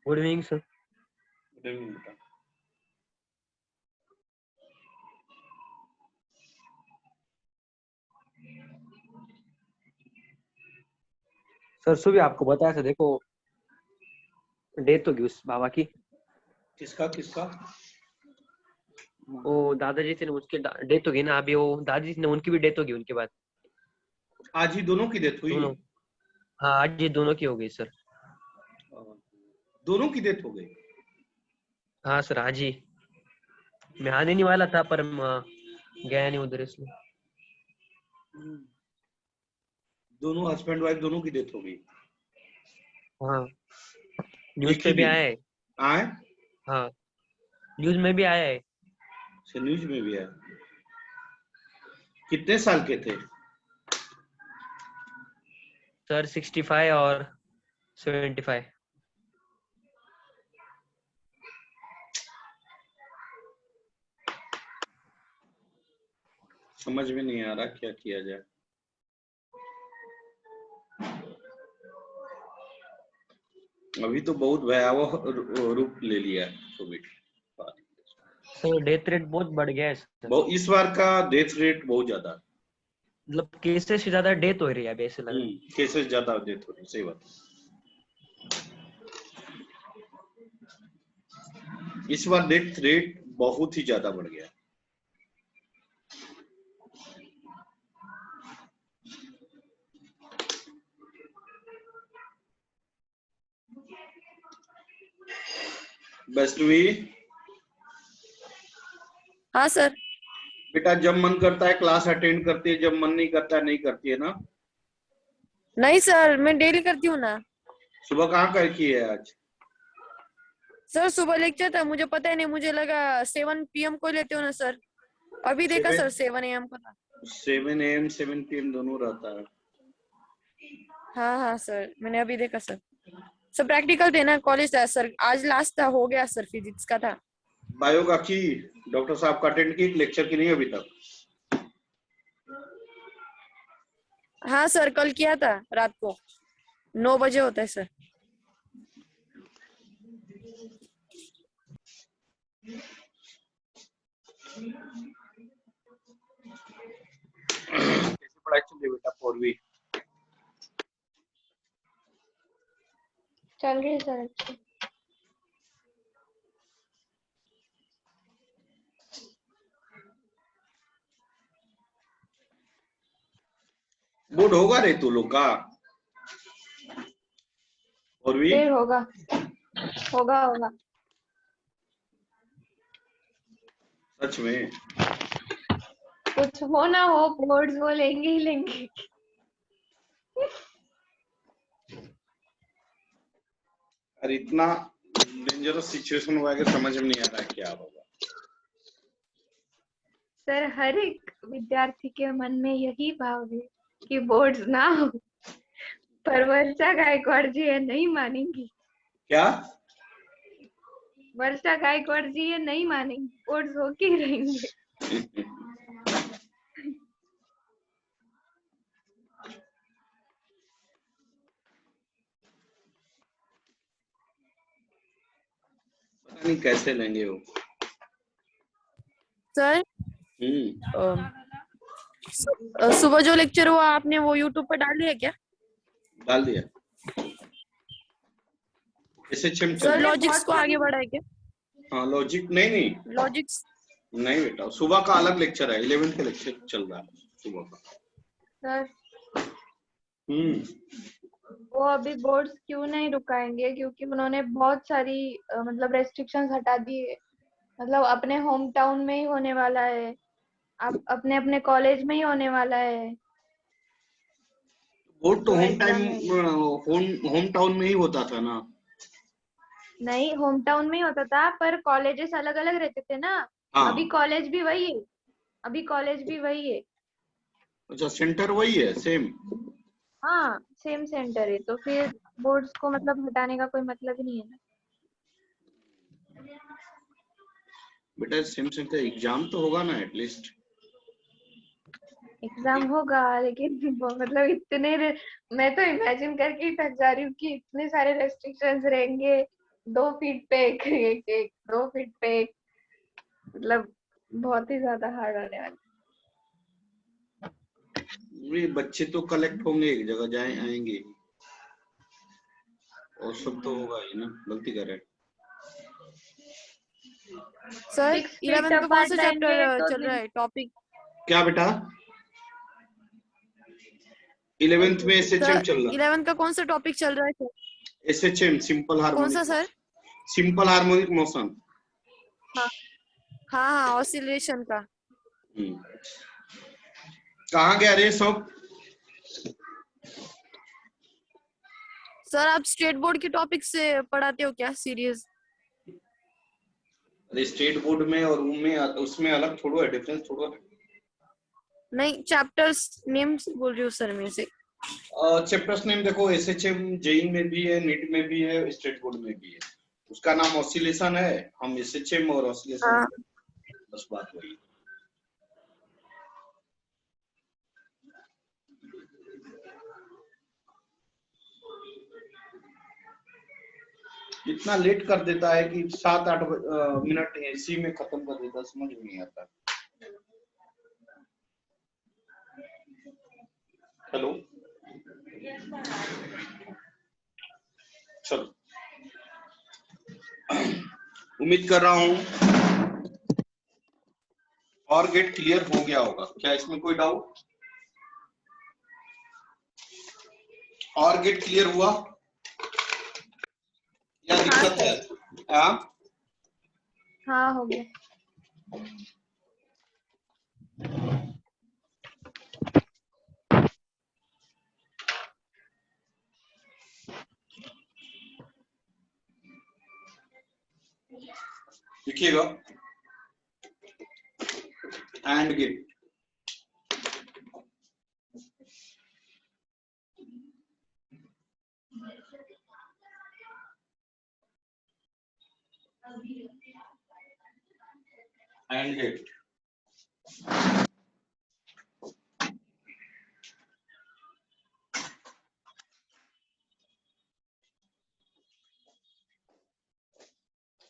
Good evening sir. Good evening बेटा। Sir सुबह आपको बताया था, देखो डेथ होगी उस बाबा की। किसका किसका? वो दादाजी थे ना, उसके डेथ होगी ना अभी। वो दादाजी थे ना, उनकी भी डेथ होगी उनके बाद। आज ही दोनों की डेथ हुई? दोनों, हाँ आज ये दोनों की हो गई सर। दोनों की डेथ हो गई? हाँ सर आज ही। मैं आने नहीं वाला था पर गया नहीं उधर इसलिए। दोनों हस्बैंड वाइफ दोनों की डेथ हो गई? हाँ न्यूज एक पे ही भी दिन आया है। आए? हाँ न्यूज में भी आया है। न्यूज में भी आया। कितने साल के थे सर 65 और 75। समझ में नहीं आ रहा क्या किया जाए। अभी तो बहुत भयावह रूप ले लिया है कोविड। सर डेथ रेट बहुत बढ़ गया है सर। इस बार का डेथ रेट बहुत ज्यादा, मतलब केसेस से ज्यादा डेथ हो रही है अभी, ऐसे लग रहा है। केसेस ज्यादा डेथ हो रही, सही बात। इस बार डेथ रेट बहुत ही ज्यादा बढ़ गया। वैष्णवी, हाँ सर। बेटा जब मन करता है क्लास अटेंड करती है, जब मन नहीं करता है नहीं करती है ना? नहीं सर, मैं डेली करती हूँ ना। सुबह कहाँ कर की है आज? सर सुबह लेक्चर था, मुझे पता ही नहीं, मुझे लगा 7 PM को लेते हो ना सर। अभी देखा सर 7 AM को था। 7 AM 7 PM दोनों रहता है। हाँ हाँ सर, मैंने अभी देखा सर। सर प्रैक्टिकल थे ना, कॉलेज था सर, आज लास्ट था, हो गया सर, फिजिक्स का था। बायो का की डॉक्टर साहब का अटेंड की, लेक्चर की नहीं अभी तक? हाँ सर, कल किया था रात को 9 बजे होता है सर। कैसी पढ़ाई चल रही बेटा पूर्वी? चल रही है सर अच्छी। बोर्ड होगा रे तू लोग का पूर्वी? फिर होगा होगा होगा। सच में? कुछ हो ना हो, बोर्ड्स वो लेंगे ही लेंगे। अरे इतना डेंजरस सिचुएशन हुआ है कि समझ में नहीं आ रहा है क्या होगा। सर हर एक विद्यार्थी के मन में यही भाव है कि बोर्ड्स ना हो, पर वर्षा गायकवाड़ जी ये नहीं मानेंगी। क्या? वर्षा गायकवाड़ जी ये नहीं मानेंगी, बोर्ड्स होके ही रहेंगे। पता नहीं कैसे लेंगे वो। सर सुबह जो लेक्चर हुआ आपने वो यूट्यूब पर डाल दिया क्या? डाल दिया। SHM चल सर रहा है। लॉजिक्स को आगे बढ़ाए क्या? हाँ लॉजिक नहीं लॉजिक्स नहीं बेटा, सुबह का अलग लेक्चर है, 11th का लेक्चर चल रहा है सुबह का। सर हम्म। वो अभी बोर्ड्स क्यों नहीं रुकाएंगे, क्योंकि उन्होंने बहुत सारी मतलब रेस्ट्रिक्शंस हटा दी है। मतलब अपने होम टाउन में ही होने वाला है, अब अपने अपने कॉलेज में ही होने वाला है। बोर्ड तो जो home exam time home town में ही होता था ना? नहीं, होम टाउन में ही होता था, पर कॉलेजेस अलग अलग रहते थे ना। हाँ। अभी कॉलेज भी वही है, अभी कॉलेज भी वही है। अच्छा सेंटर वही है सेम? हाँ सेम सेंटर है, तो फिर बोर्ड्स को मतलब हटाने का कोई मतलब ही नहीं है ना। बेटा सेम सेंटर एग्जाम तो होगा ना एटलीस्ट? एग्जाम होगा, लेकिन मतलब मैं तो इमेजिन करके ही थक जा रही हूँ कि इतने सारे रेस्ट्रिक्शंस रहेंगे, 2 फीट पे एक 2 फीट पे एक, मतलब बहुत ही ज्यादा हार्ड होने वाला। ये बच्चे तो कलेक्ट होंगे, एक जगह जाए आएंगे, और सब तो होगा ही ना, गलती करे। सर 6 फीट 11th का कौन अपार्ट सा रहेंगे चैप्टर तो चल रहा है टॉपिक? क्या बेटा? 11th में एसएचएम सर चल रहा है। 11th का कौन सा टॉपिक चल रहा है सर? एसएचएम, सिंपल कौन सा harmonic, sir? Simple harmonic motion. हाँ हाँ, ऑसिलेशन का। कहाँ गया रे सब? सर आप स्टेट बोर्ड के टॉपिक से पढ़ाते हो क्या सीरीज? अरे स्टेट बोर्ड में और उसमें अलग थोड़ा है, डिफरेंस थोड़ा है। नहीं, चैप्टर्स नेम्स बोल रही हूँ सर में से। चैप्टर्स नेम देखो, एसएचएम जेई में भी है, नीट में भी है, स्टेट बोर्ड में भी है। उसका नाम ऑसिलेशन है, हम एसएचएम और ऑसिलेशन, हाँ बस बात वही। इतना लेट कर देता है कि 7-8 मिनट इसी में खत्म कर देता, समझ में नहीं आता। हेलो, चलो, उम्मीद कर रहा हूं और गेट क्लियर हो गया होगा। क्या इसमें कोई डाउट? और गेट क्लियर हुआ या दिक्कत है? हाँ हो गया। देखिएगा, and gate, and gate,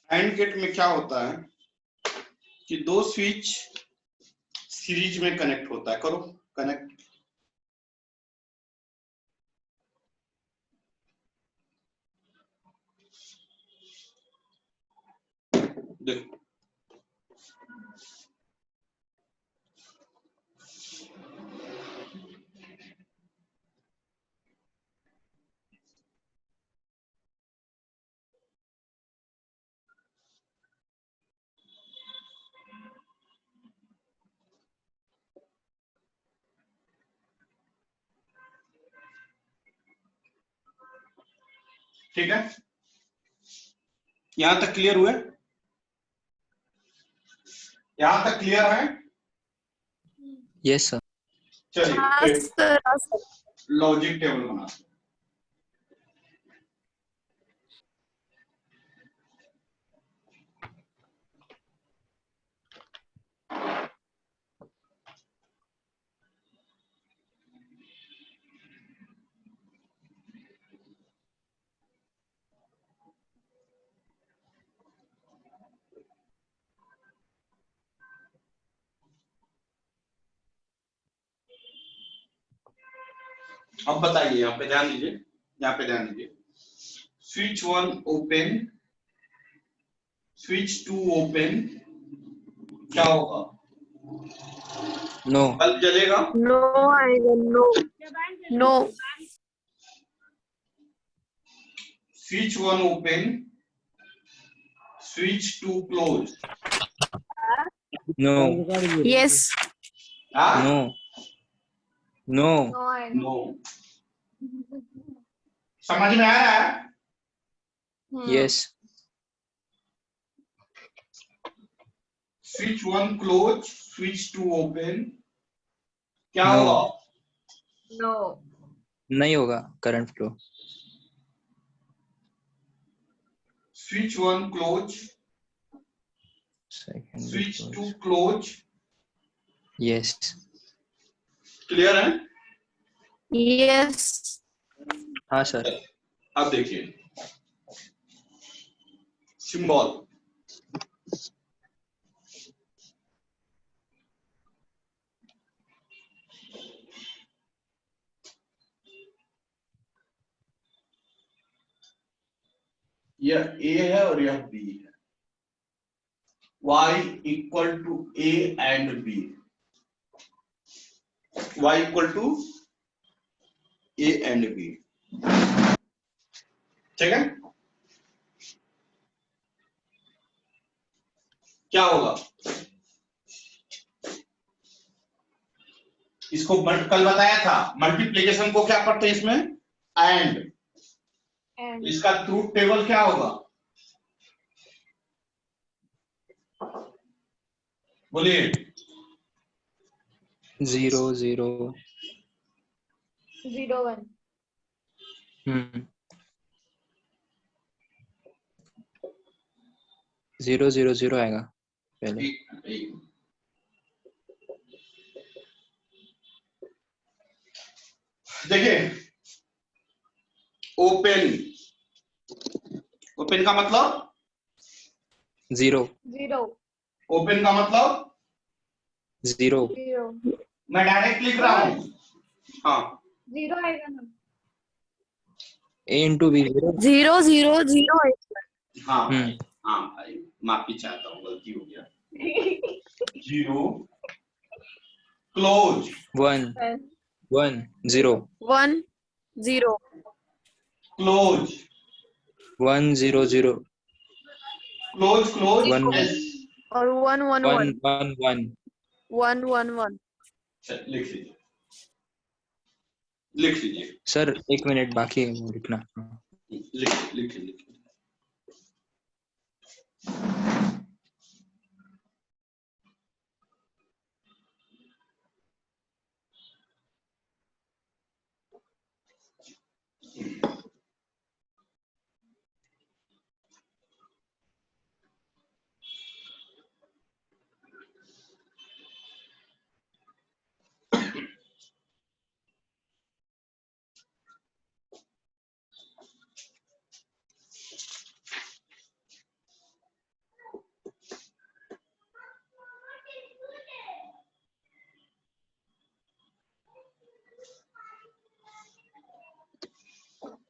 and gate में क्या होता है कि दो स्विच सीरीज में कनेक्ट होता है। करो कनेक्ट, देखो ठीक है, यहां तक क्लियर हुए? यहां तक क्लियर है? Yes sir. चलिए हाँ फिर सर, हाँ सर। लॉजिक टेबल बनाते हैं। अब बताइए, यहाँ पे ध्यान दीजिए, यहाँ पे ध्यान दीजिए। स्विच 1 ओपन, स्विच 2 ओपन, क्या होगा? नो। बल्ब जलेगा? नो आएगा, no no. Switch 1 open, switch 2 close. No. Yes. No. No. No आएगा। नो। समझ में आ रहा है? Yes. Switch 1 close, switch 2 open, क्या No. होगा? नो। नहीं होगा current flow. Switch 1 close, second switch 2 close, yes. Clear है? यस हाँ सर। अब देखिए सिंबल, यह ए है और यह बी है, y equal to A and B, y equal to A and B, ठीक है? क्या होगा? इसको कल बताया था, मल्टीप्लीकेशन को क्या पढ़ते हैं इसमें? एंड। एंड इसका ट्रूथ टेबल क्या होगा? बोलिए। 0 0। 0 1 0 0 0 आएगा पहले। देखिए ओपन, ओपन का मतलब 0 0 ओपन का मतलब 0। 0 मैं डायरेक्ट लिख रहा हूं। हाँ 0 आएगा ना। A into B 0। 0 0 0 है हाँ भाई, हाँ भाई माफी चाहता हूँ, गलती हो गया। 0 क्लोज 1 1 0 1 0 क्लोज 1 0 0 क्लोज क्लोज 1 1 और 1 1 1 1 1 1। 1 1 1। लिख लीजिए, लिख लीजिए, सर 1 मिनट बाकी है वो लिखना। लिख लीजिए।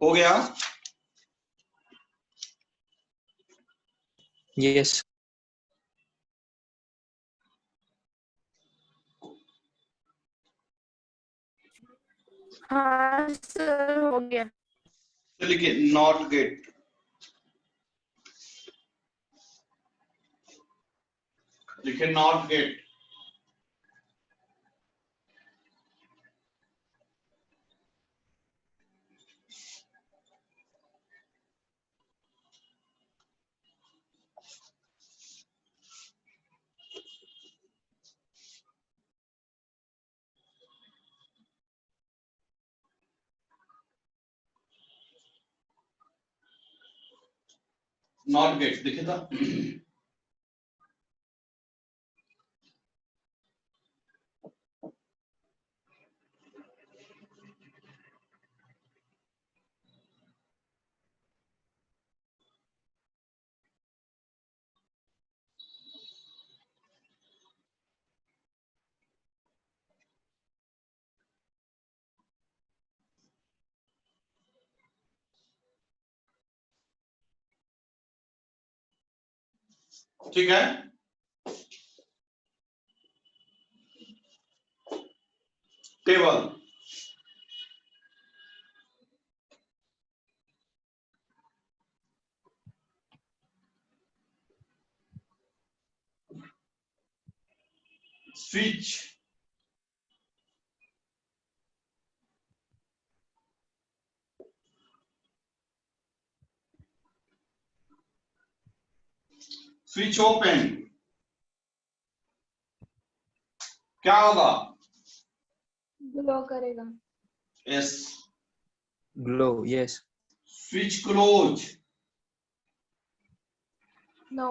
हो गया? यस हाँ सर हो गया। तो लिखिए नॉट गेट, लिखिए नॉट गेट। नॉट गेट देखिए था। ठीक है, टेबल स्विच, स्विच ओपन, क्या होगा? ग्लो करेगा। Yes. Glow yes. Switch close, no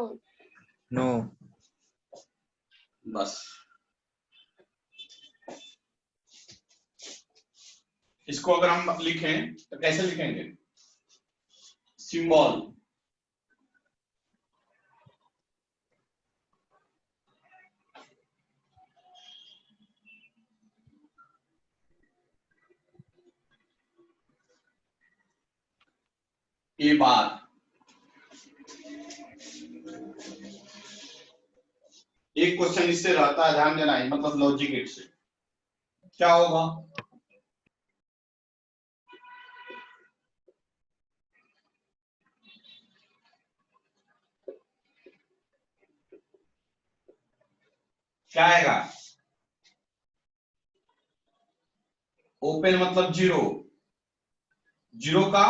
no बस। इसको अगर हम लिखें तो कैसे लिखेंगे? सिंबल ए बार, एक क्वेश्चन इससे रहता है, ध्यान देना है, मतलब लॉजिक गेट से क्या होगा? क्या आएगा? ओपन मतलब जीरो, जीरो का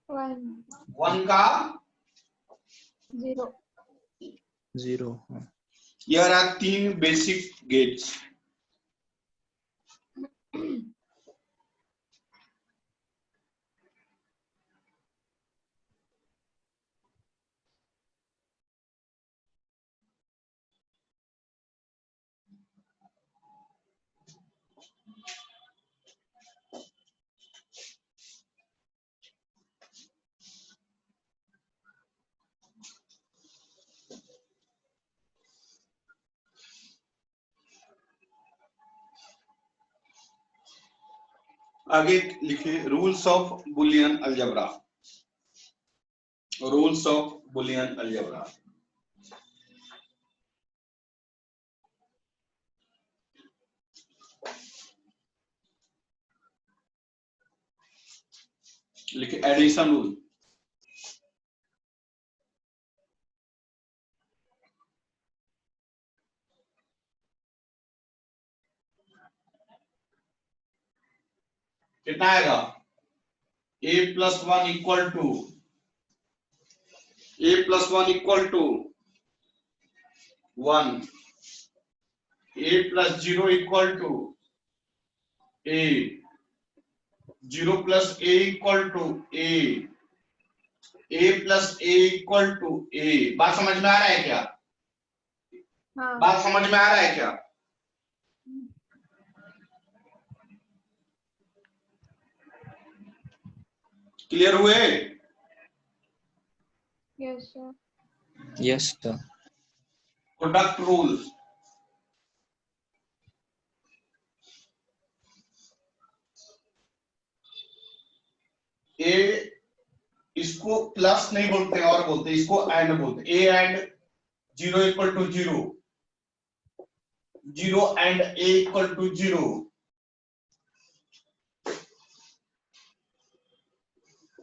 1 1 का 0 0. Here are 3 basic gates. आगे लिखिए rules of Boolean algebra, rules of Boolean algebra. लिखिए एडिशन रूल, कितना आएगा? a plus 1 equal to a plus 1 equal to 1, a plus 0 equal to a, 0 plus a equal to a plus a equal to a। बात समझ में आ रहा है क्या? हाँ बात समझ में आ रहा है क्या? क्लियर हुए? Yes sir Yes, sir. Product rule, A इसको प्लस नहीं बोलते और बोलते इसको एंड बोलते, A and 0 equal to 0, 0 and a equal to 0,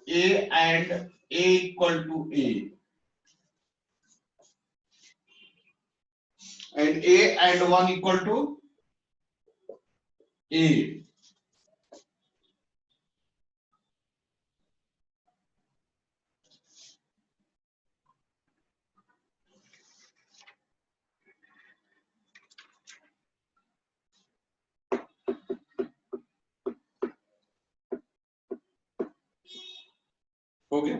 a and a equal to a, and a and 1 equal to a। हो गया?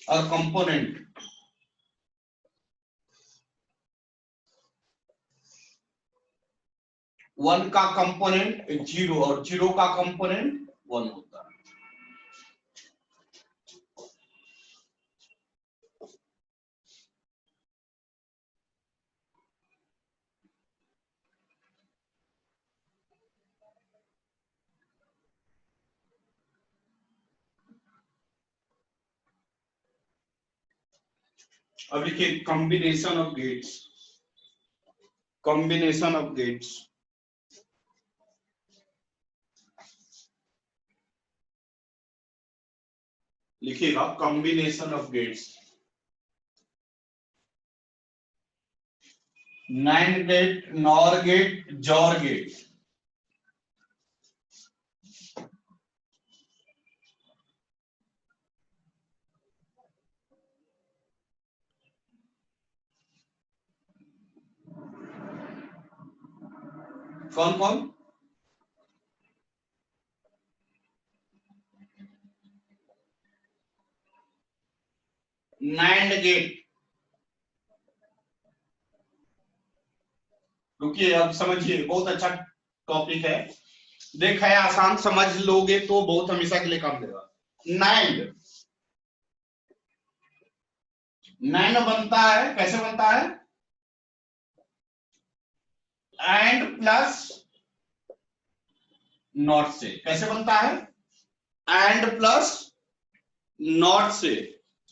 और कंपोनेंट, वन का कंपोनेंट 0 और 0 का कंपोनेंट 1 होता है। अब लिखिए combination of gates, combination of gates, लिखिएगा combination of gates, NAND gate, NOR gate, XOR gate. कौन कौन? नैंड गेट, रुकिए अब समझिए, बहुत अच्छा टॉपिक है। देखा है, आसान समझ लोगे तो बहुत हमेशा के लिए काम देगा। नाइंड, नाइन बनता है, कैसे बनता है? एंड प्लस नॉट से। कैसे बनता है? एंड प्लस नॉट से।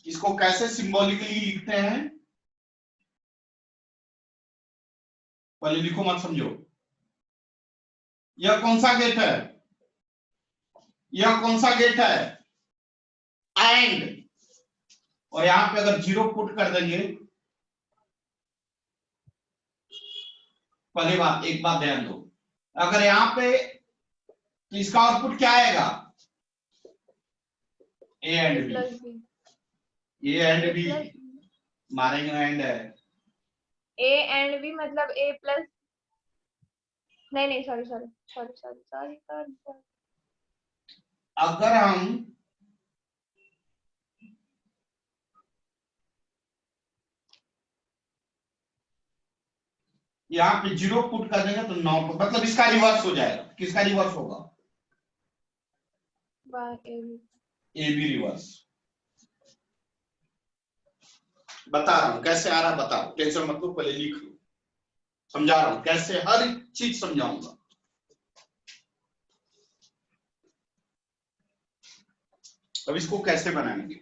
इसको कैसे सिंबॉलिकली लिखते हैं? पहले लिखो मत समझो। यह कौन सा गेट है? यह कौन सा गेट है? एंड। और यहां पे अगर जीरो पुट कर देंगे, पहली बात, एक बात ध्यान दो, अगर यहां पे तो इसका आउटपुट क्या आएगा? A and B. Plus B, A and B plus मारेंगे, एंड है। ए एंड बी मतलब ए प्लस, नहीं sorry sorry sorry sorry sorry sorry. अगर हम यहाँ पे जीरो पुट कर देंगे तो नॉट, मतलब इसका रिवर्स हो जाएगा। किसका रिवर्स होगा? A be reverse. बता रहा हूं कैसे आ रहा, बताओ, टेंशन मत लो, पहले लिख लो, समझा रहा हूं कैसे, हर चीज समझाऊंगा। अब इसको कैसे बनाएंगे?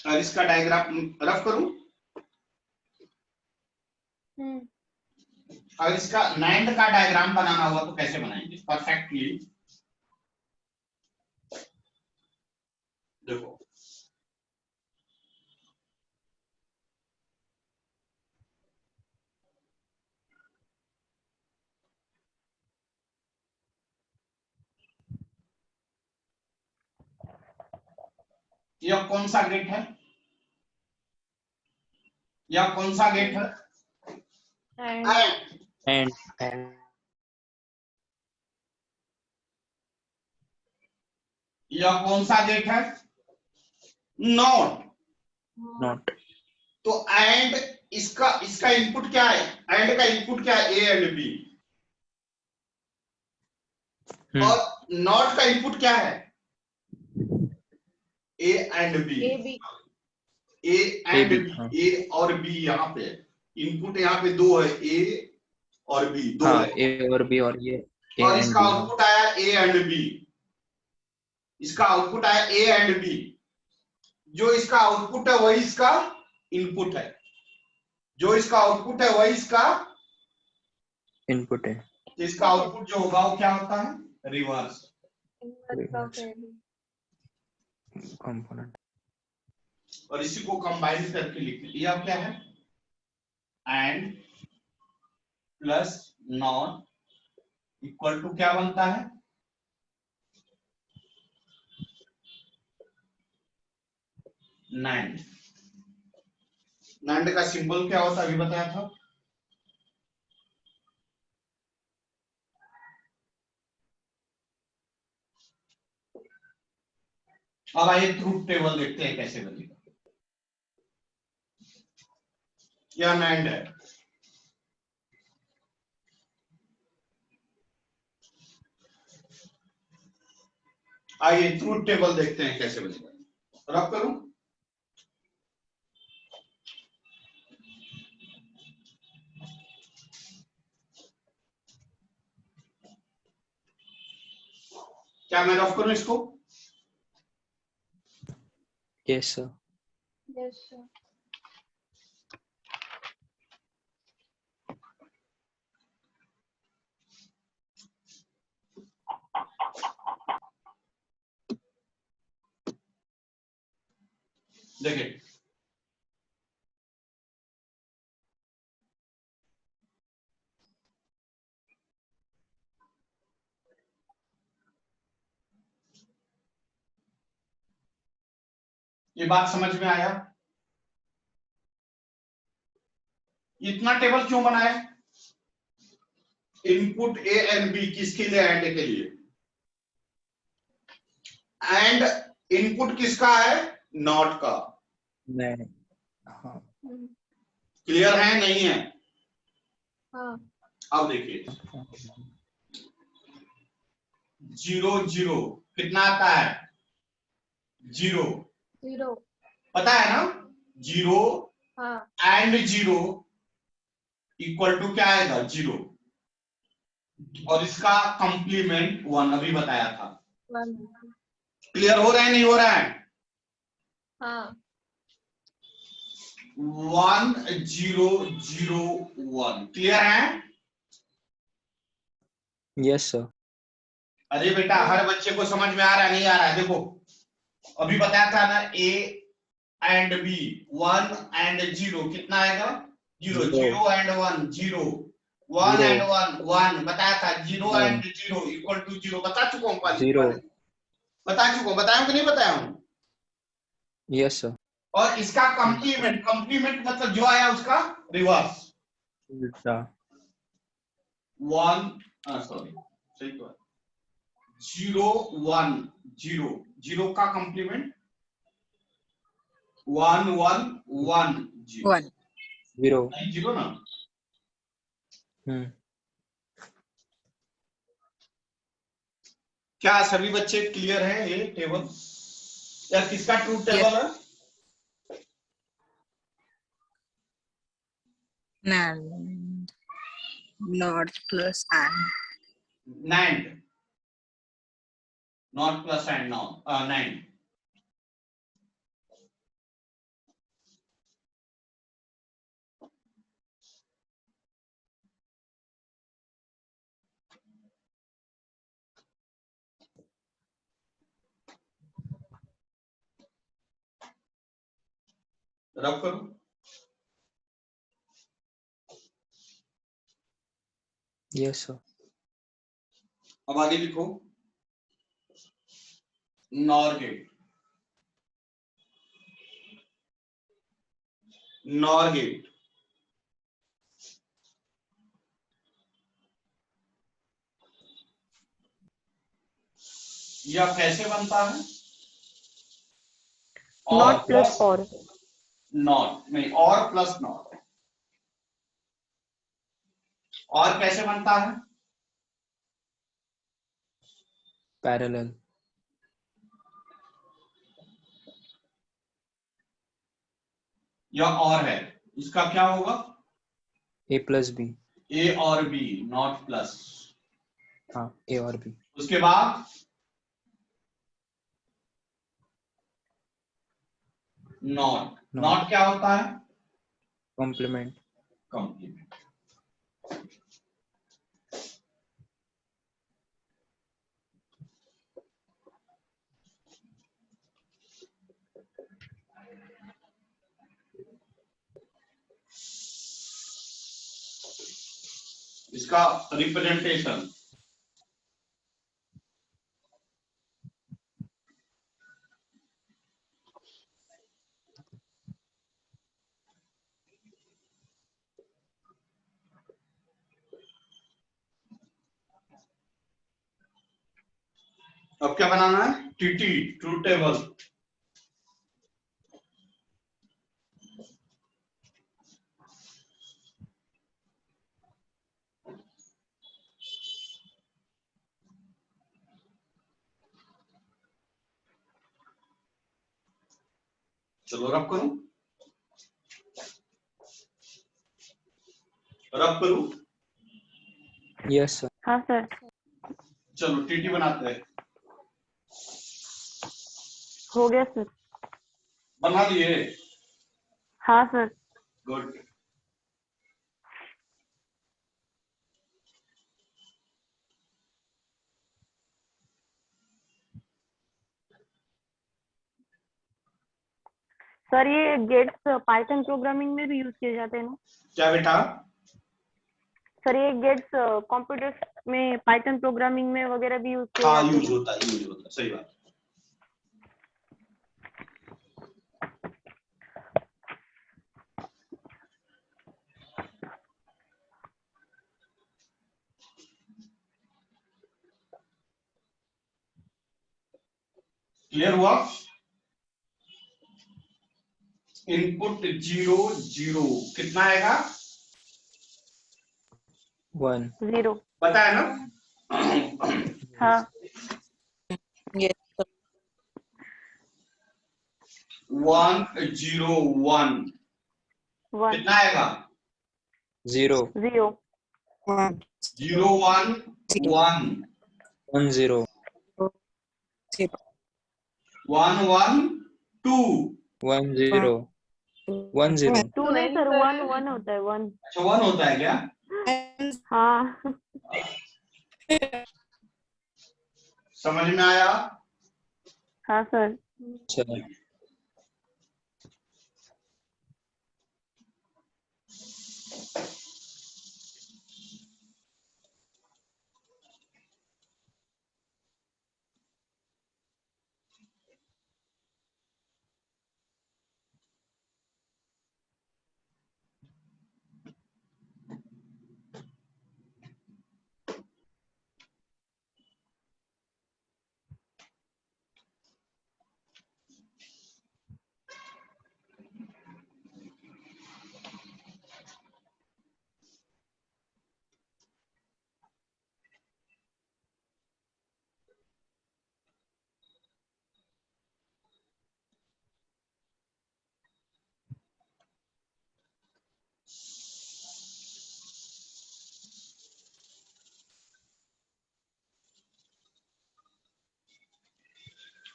और इसका डायग्राम रफ करूं? अगर इसका नाइंड का डायग्राम बनाना हुआ तो कैसे बनाएंगे परफेक्टली? देखो, यह कौन सा गेट है? यह कौन सा गेट है? एंड यह कौन सा गेट है? नॉट। नॉट तो एंड, इसका इनपुट क्या है? एंड का इनपुट क्या है? A and B. और नॉट का इनपुट क्या है? A and B. A B, A and AB, B, हाँ। ए और बी यहाँ पे इनपुट, यहाँ पे दो है, ए और बी, दो हाँ, है। ए और बी, और ये ए और एंड इसका बी। आउटपुट आया ए एंड बी। इसका आउटपुट आया ए एंड बी। जो इसका आउटपुट है वही इसका इनपुट है। जो इसका आउटपुट है वही इसका इनपुट है। इसका आउटपुट जो होगा वो क्या होता है? Reverse component. और इसी को कंबाइन करके लिख लिया। क्या है? And plus not equal to क्या बनता है? नाइंड। नाइंड का सिंबल क्या होता है अभी बताया था? अब आइए ट्रूथ टेबल देखते हैं कैसे बनेगा। यह नाइंड है। आइए ट्रूथ टेबल देखते हैं कैसे बनेगा। रब करूं? क्या मैं रफ करूं इसको? Yes sir. Yes sir. देखिए, ये बात समझ में आया? इतना टेबल क्यों बनाया? इनपुट ए एंड बी किसके लिए? एंड के लिए। एंड इनपुट किसका है? नॉट का। नहीं, हाँ क्लियर है नहीं है? हाँ अब देखिए 0 0 कितना आता है? 0 0 पता है ना? 0 हाँ एंड 0 इक्वल टू क्या आएगा? 0। और इसका कंप्लीमेंट 1 अभी बताया था। 1 क्लियर हो रहा है नहीं हो रहा है? हाँ 1 0 0 1 क्लियर है? Yes sir. अरे बेटा हर बच्चे को समझ में आ रहा है नहीं आ रहा है? देखो अभी बताया था ना ए एंड बी 1 एंड 0 कितना आएगा? 0 0 एंड 1 0 1 एंड 1 1 बताया था। 0 एंड 0 इक्वल टू 0 बता चुका हूँ कॉलेज जीरो। वाले। बता चुका हूँ, बताया हूँ कि नहीं बताया हूँ? Yes sir. और इसका कंप्लीमेंट, कंप्लीमेंट मतलब जो आया उसका रिवर्स। उल्टा। 1 सॉरी सही तो है। 0 1 0 0 का कंप्लीमेंट 1 1 1 0 1 जीरो। नहीं 0 ना। क्या सभी बच्चे क्लियर हैं ये टेबल? या किसका ट्रूथ टेबल है? and not plus and NAND not plus and NAND. रब करो। Yes sir. अब आगे लिखो नॉर गेट। नॉर गेट यह कैसे बनता है? और not plus or नॉट नहीं, और प्लस नॉट। और कैसे बनता है? पैरेलल। यह और है, इसका क्या होगा? ए प्लस बी। ए और बी, नॉट प्लस। हाँ ए और बी। उसके बाद नॉट। नॉट क्या होता है? कॉम्प्लीमेंट। कंप्लीमेंट। इसका रिप्रेजेंटेशन अब क्या बनाना है? TT, truth table. चलो रब करूं, रब करूं। Yes sir. हाँ सर चलो टीटी बनाते हैं। हो गया सर बना दिए? हाँ सर गुड। सर ये गेट्स पाइथन प्रोग्रामिंग में भी यूज किए जाते हैं ना क्या बेटा? सर ये गेट्स कंप्यूटर में पाइथन प्रोग्रामिंग में वगैरह भी यूज किए हाँ जाते यूज हैं होता है, यूज होता है, सही बात। क्लियर हुआ? इनपुट 0 0 कितना आएगा? 1. 0. पता है ना? हाँ. 1 0 1 1. कितना आएगा? 0. 0. 0 1 1 1 0. 1 1 2 1 0. 1 0. 2 नहीं सर, 1 1 होता है 1. अच्छा 1 होता है क्या? हाँ. समझ में आया? हाँ सर. अच्छा.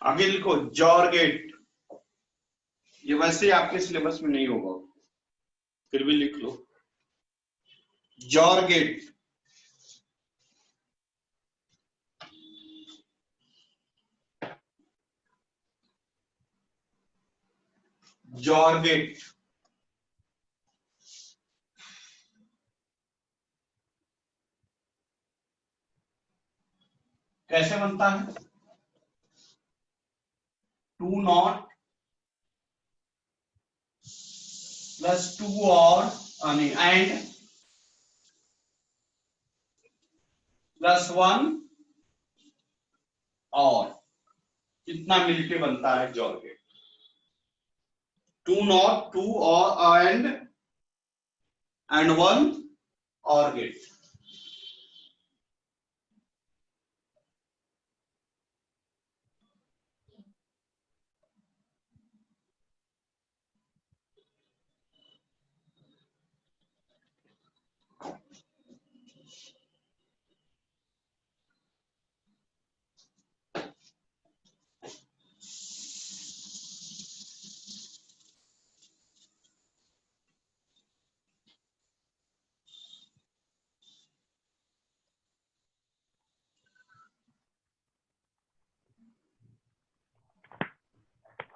आगे लिखो जॉर्गेट। ये वैसे आपके सिलेबस में नहीं होगा, फिर भी लिख लो जॉर्गेट। जॉर्गेट कैसे बनता है? 2 नॉट प्लस 2 और एंड प्लस 1 और कितना मिलके बनता है जॉर्गेट? 2 नॉट 2 और एंड 1 और गेट।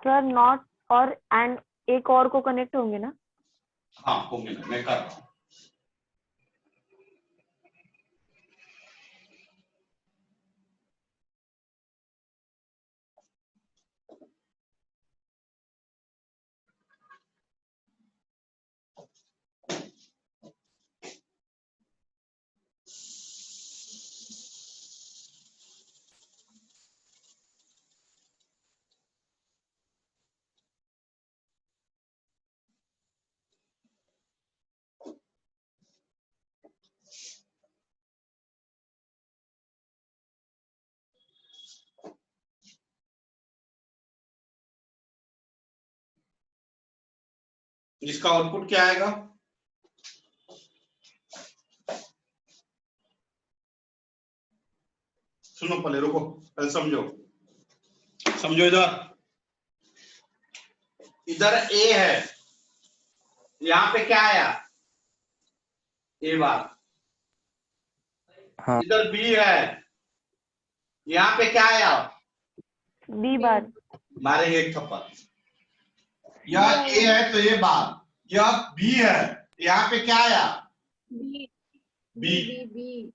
सर नॉट और एंड एक और को कनेक्ट होंगे ना? हाँ होंगे ना, मैं कर रहा हूं। इसका आउटपुट क्या आएगा? सुनो पहले, रुको पहले समझो, समझो। इधर ए है, यहां पे क्या आया? ए बार। हाँ. इधर बी है, यहां पे क्या आया? B bar. मारेंगे एक थप्पड़। यह ए है तो ए बार, यह बी है, यहाँ पे क्या आया? B B B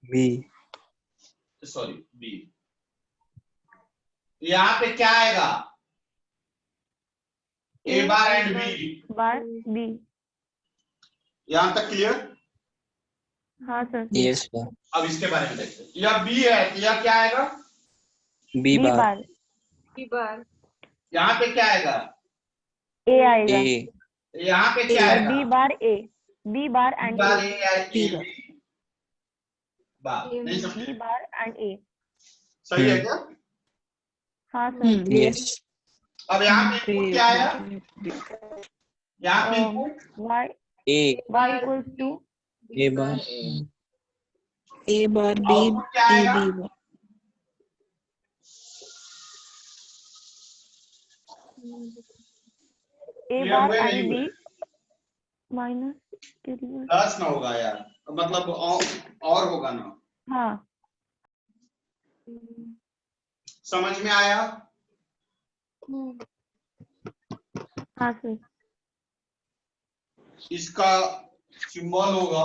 B. Sorry B. यहाँ पे क्या आएगा? A bar and B bar B. यहां तक क्लियर? हाँ सर. Yes sir. अब इसके बारे में देखते हैं। यह बी है तो यह क्या आएगा? B B bar. Bar. B bar यहाँ पे क्या आएगा? ए आएगा A यहाँ पे क्या और आएगा? B bar A, B bar B and bar A, A या ए बी बार, ए नहीं समझे? B bar and A. सही है क्या? हाँ सर। yes अब यहाँ पे इनपुट क्या आया? यहाँ पे input Y A Y equals to A bar A bar B output क्या A आएगा? B bar A Clear bar हुए नहीं एंड हुए? बी माइनस कितना? प्लस ना होगा यार, मतलब और होगा ना। हाँ समझ में आया? हाँ सर। इसका सिंबल होगा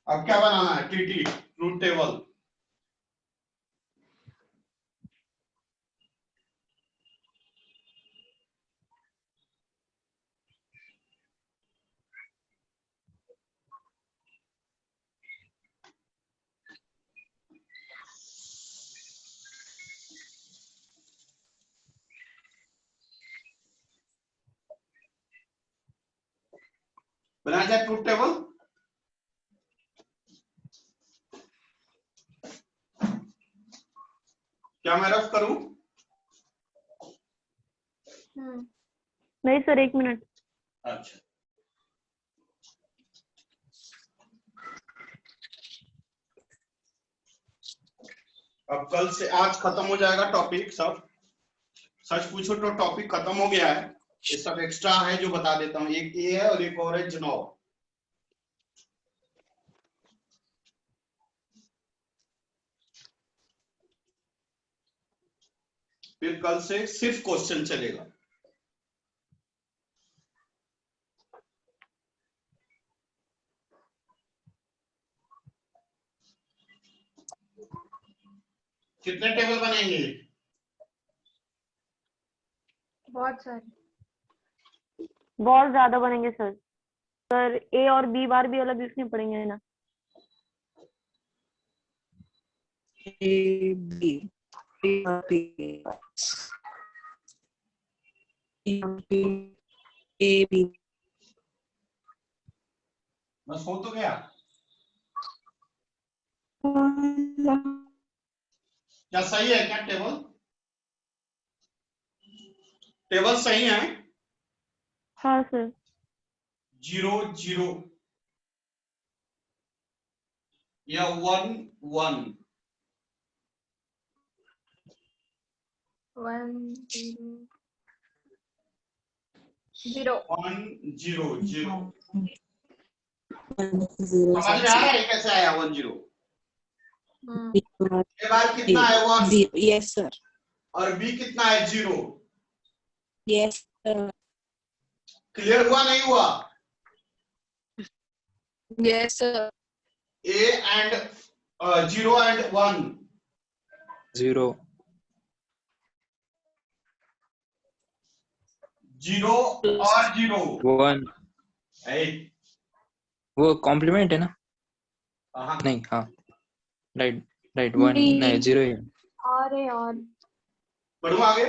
अब क्या बनाना है? TT, truth table. बनाया जाए ट्रूथ टेबल। क्या मैं रफ करूं? नहीं सर, एक मिनट। अच्छा, अब कल से आज खत्म हो जाएगा टॉपिक सब। सच पूछो तो टॉपिक खत्म हो गया है, ये सब एक्स्ट्रा है जो बता देता हूँ। एक ये है और एक और है जुनौ। फिर कल से सिर्फ क्वेश्चन चलेगा। कितने टेबल बनेंगे? बहुत सारे। बहुत ज्यादा बनेंगे सर। सर ए और बी बार भी अलग लिखने पड़ेंगे ना? A B A bar B A B बस हो तो गया। क्या सही है क्या टेबल? टेबल सही है? हाँ सर। 0 0 या 1 1 1 0 1 0 0। 1 0 समझ में आ रहा है कैसे आया 1 0? B bar ए बार कितना है 1 B yes sir और बी कितना है 0। yes sir क्लियर हुआ नहीं हुआ? yes sir A and 0 and 1 0 0 और 0 1 वो कॉम्प्लीमेंट है ना? नहीं, हाँ राइट राइट 1 नहीं 0 है। और बढ़ू आगे।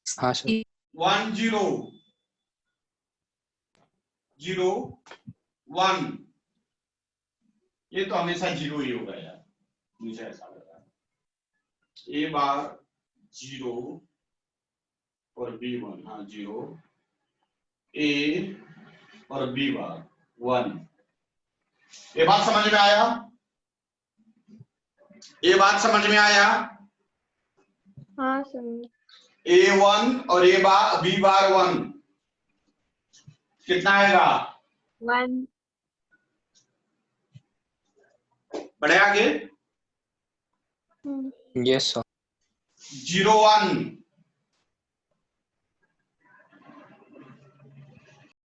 हाँ सर 1 0 0 1 ये तो हमेशा 0 ही होगा यार, मुझे ऐसा लग रहा है। ए बार 0 और बी 1, हाँ 0 ए और बी बार 1। ये बात समझ में आया? ये बात समझ में आया? हाँ सर। A1 और ए बार बी बार 1 कितना आएगा? 1 बढ़े आगे। Yes sir 0 1